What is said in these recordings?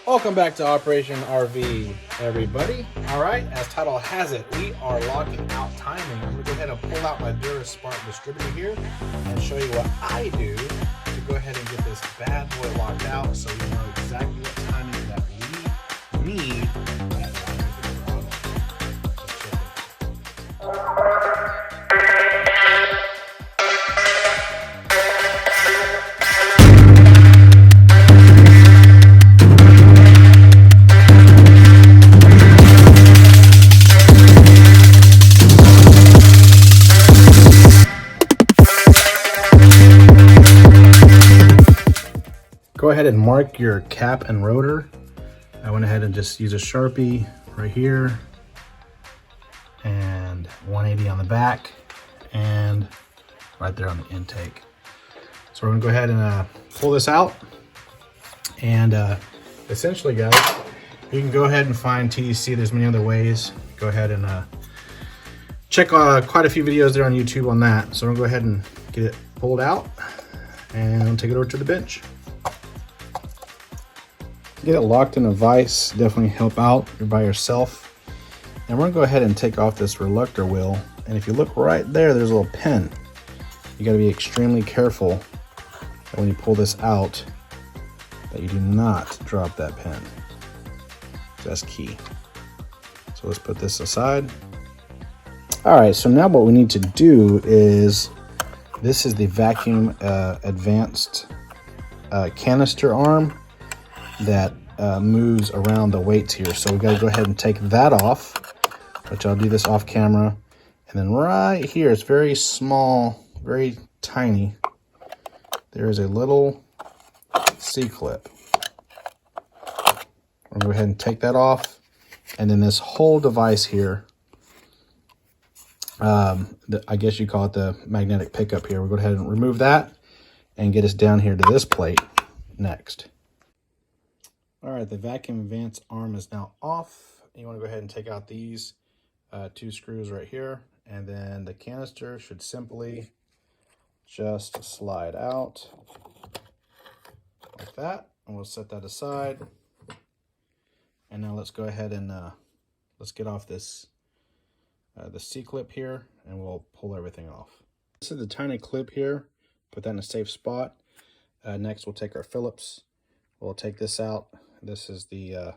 Welcome back to Operation RV, everybody. All right, as title has it, we are locking out timing. I'm going to go ahead and pull out my Duraspark distributor here and show you what I do to go ahead and get this bad boy locked out so you know exactly what timing that we need. Go ahead and mark your cap and rotor. I went ahead and just use a Sharpie right here and 180 on the back and right there on the intake. So we're gonna go ahead and pull this out. And essentially, guys, you can go ahead and find TDC. There's many other ways. Go ahead and check quite a few videos there on YouTube on that. So I'm gonna go ahead and get it pulled out and take it over to the bench. Get it locked in a vise, definitely help out if you're by yourself. And we're gonna go ahead and take off this reluctor wheel. And if you look right there, there's a little pin. You gotta be extremely careful that when you pull this out, that you do not drop that pin. That's key. So let's put this aside. All right, so now what we need to do is, this is the vacuum advanced canister arm that moves around the weights here. So we got to go ahead and take that off, which I'll do this off camera. And then right here, it's very small, very tiny. There is a little C-clip. I'll go ahead and take that off. And then this whole device here, I guess you call it the magnetic pickup here. We'll go ahead and remove that and get us down here to this plate next. All right, the vacuum advance arm is now off. You want to go ahead and take out these two screws right here, and then the canister should simply just slide out like that, and we'll set that aside. And now let's go ahead and let's get off this the C-clip here, and we'll pull everything off. This is the tiny clip here. Put that in a safe spot. Next, we'll take our Phillips. We'll take this out. This is the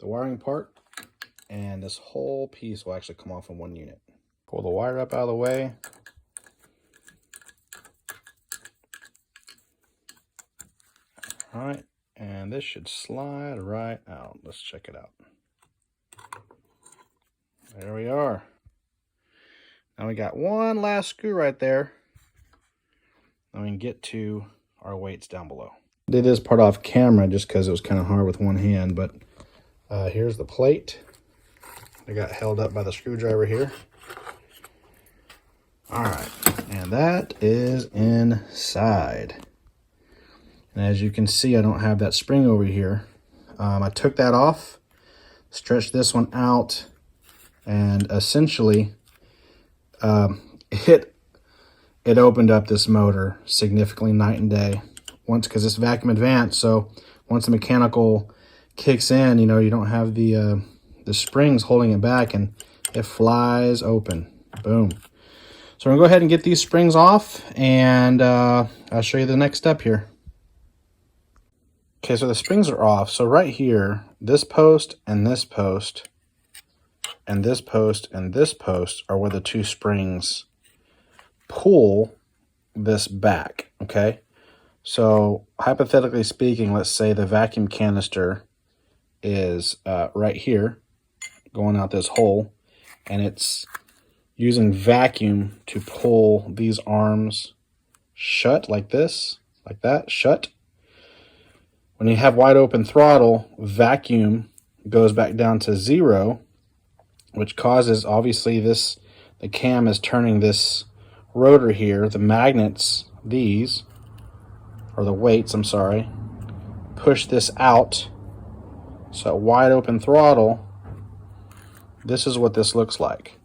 wiring part, and this whole piece will actually come off in one unit. Pull the wire up out of the way. All right, and this should slide right out. Let's check it out. There we are. Now we got one last screw right there. Now we can get to our weights down below. Did this part off camera just because it was kind of hard with one hand, but here's the plate. I got held up by the screwdriver here. All right, and that is inside. And as you can see, I don't have that spring over here. I took that off, stretched this one out, and essentially it opened up this motor significantly night and day. Once, because it's vacuum advanced, so once the mechanical kicks in, you know, you don't have the springs holding it back, and it flies open. Boom. So we're gonna go ahead and get these springs off, and I'll show you the next step here. Okay, so the springs are off. So right here, this post and this post and this post and this post are where the two springs pull this back, okay? So hypothetically speaking, let's say the vacuum canister is right here going out this hole, and it's using vacuum to pull these arms shut like this, like that, shut. When you have wide open throttle, vacuum goes back down to 0, which causes, obviously, the cam is turning this rotor here, the magnets, these, or the weights, I'm sorry, push this out. So at wide open throttle, this is what this looks like.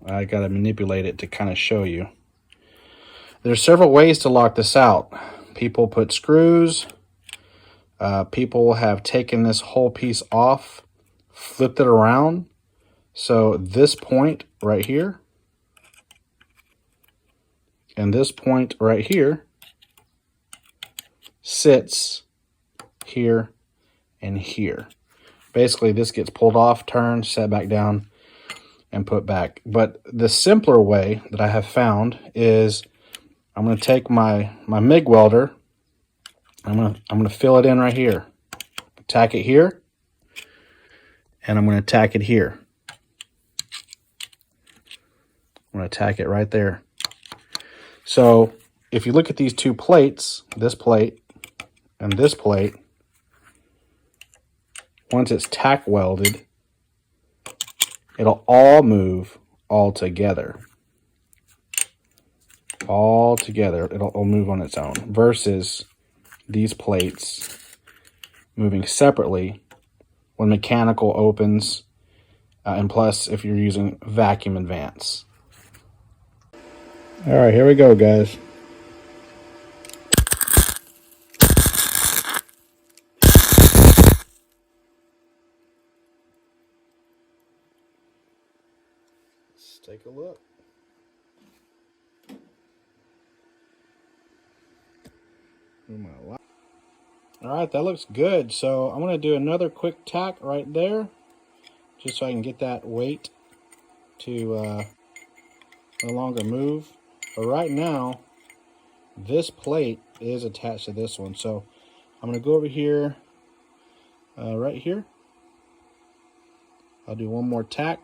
I got to manipulate it to kind of show you. There's several ways to lock this out. People put screws. People have taken this whole piece off, flipped it around. So this point right here and this point right here sits here and here. Basically, this gets pulled off, turned, set back down, and put back. But the simpler way that I have found is I'm going to take my MIG welder. I'm going to fill it in right here. Tack it here, and I'm going to tack it here. I'm going to tack it right there. So if you look at these two plates, this plate and this plate, once it's tack welded, it'll all move all together. All together, it'll move on its own, versus these plates moving separately when mechanical opens, and plus if you're using vacuum advance. All right, here we go, guys. Let's take a look. All right, that looks good. So I'm going to do another quick tack right there, just so I can get that weight to no longer move. But right now, this plate is attached to this one. So I'm going to go over here, right here. I'll do one more tack,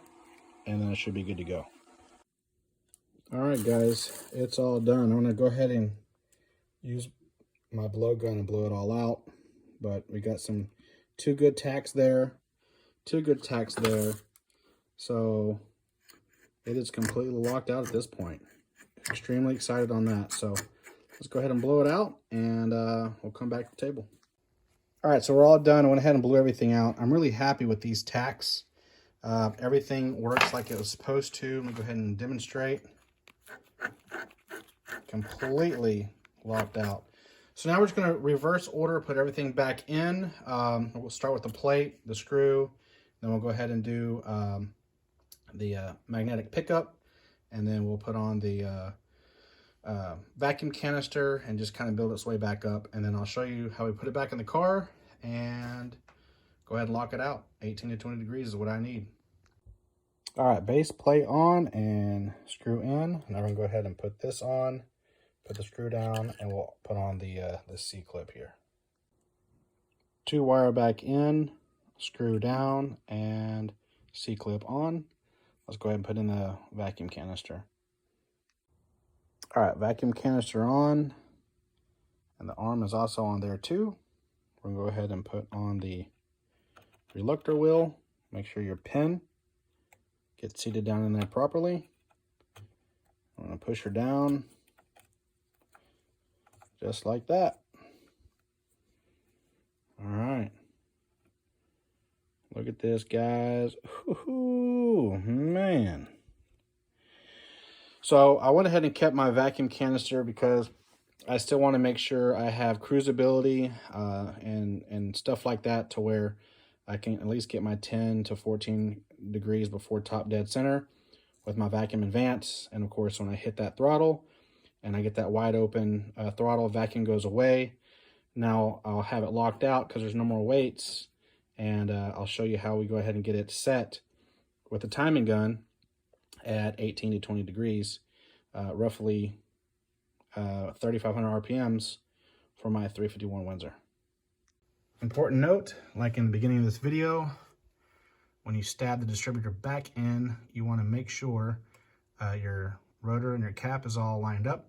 and then I should be good to go. All right, guys, it's all done. I'm going to go ahead and use my blow gun and blow it all out. But we got two good tacks there, so it is completely locked out at this point. Extremely excited on that. So let's go ahead and blow it out, and we'll come back to the table. All right, so we're all done. I went ahead and blew everything out. I'm really happy with these tacks. Everything works like it was supposed to. Let me go ahead and demonstrate. Completely locked out. So now we're just going to reverse order, put everything back in. We'll start with the plate, the screw, then we'll go ahead and do the magnetic pickup, and then we'll put on the vacuum canister and just kind of build its way back up. And then I'll show you how we put it back in the car and go ahead and lock it out. 18 to 20 degrees is what I need. All right, base plate on and screw in. Now we're going to go ahead and put this on. Put the screw down, and we'll put on the C-clip here. 2 wire back in, screw down, and C-clip on. Let's go ahead and put in the vacuum canister. All right, vacuum canister on, and the arm is also on there too. We're gonna go ahead and put on the reluctor wheel. Make sure your pin gets seated down in there properly. I'm gonna push her down. Just like that. All right. Look at this, guys. Ooh, man. So I went ahead and kept my vacuum canister because I still want to make sure I have cruisability and stuff like that, to where I can at least get my 10 to 14 degrees before top dead center with my vacuum advance. And of course, when I hit that throttle, and I get that wide open throttle, vacuum goes away. Now I'll have it locked out because there's no more weights, and I'll show you how we go ahead and get it set with the timing gun at 18 to 20 degrees, roughly 3,500 RPMs for my 351 Windsor. Important note, like in the beginning of this video, when you stab the distributor back in, you want to make sure your rotor and your cap is all lined up.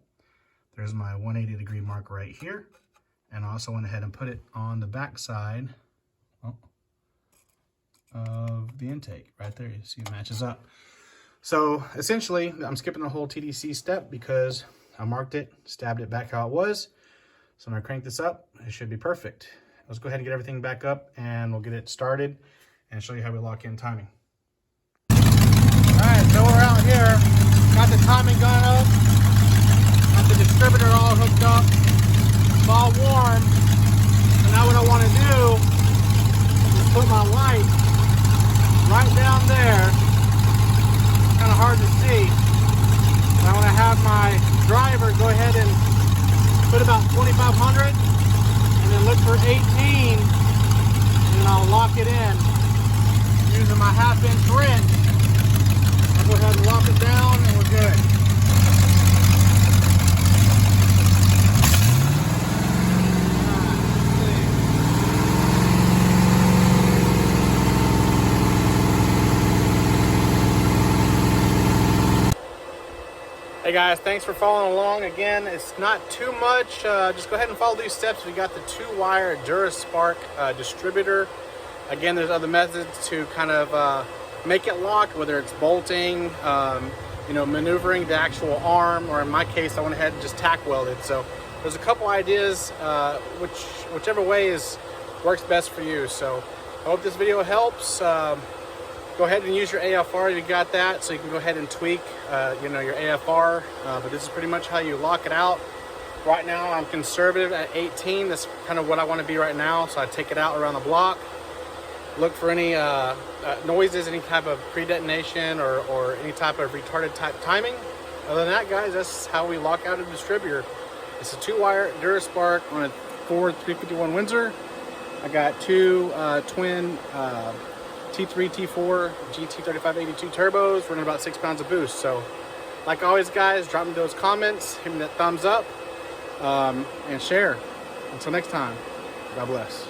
There's my 180 degree mark right here. And I also went ahead and put it on the back side of the intake right there. You see it matches up. So essentially, I'm skipping the whole TDC step because I marked it, stabbed it back how it was. So when I crank this up, it should be perfect. Let's go ahead and get everything back up, and we'll get it started and show you how we lock in timing. All right, so we're out here. right down there. Kind of hard to see. I want to have my driver go ahead and put about 2,500 and then look for 18, and then I'll lock it in using my 1/2-inch wrench. I'll go ahead and lock it down and we're good. Hey guys, thanks for following along. Again, it's not too much. Just go ahead and follow these steps. We got the 2-wire Duraspark distributor. Again, there's other methods to kind of make it lock, whether it's bolting, you know, maneuvering the actual arm, or in my case, I went ahead and just tack welded. So there's a couple ideas, whichever way works best for you. So I hope this video helps. Go ahead and use your AFR if you got that, so you can go ahead and tweak you know, your AFR, but this is pretty much how you lock it out. Right now I'm conservative at 18. That's kind of what I want to be right now, so I take it out around the block, look for any noises, any type of pre-detonation or any type of retarded type timing. Other than that, guys, that's how we lock out a distributor. It's a 2-wire Duraspark on a Ford 351 Windsor. I got two twin T3, T4, GT3582 turbos, running about 6 pounds of boost. So, like always, guys, drop me those comments, hit me that thumbs up, and share. Until next time, God bless.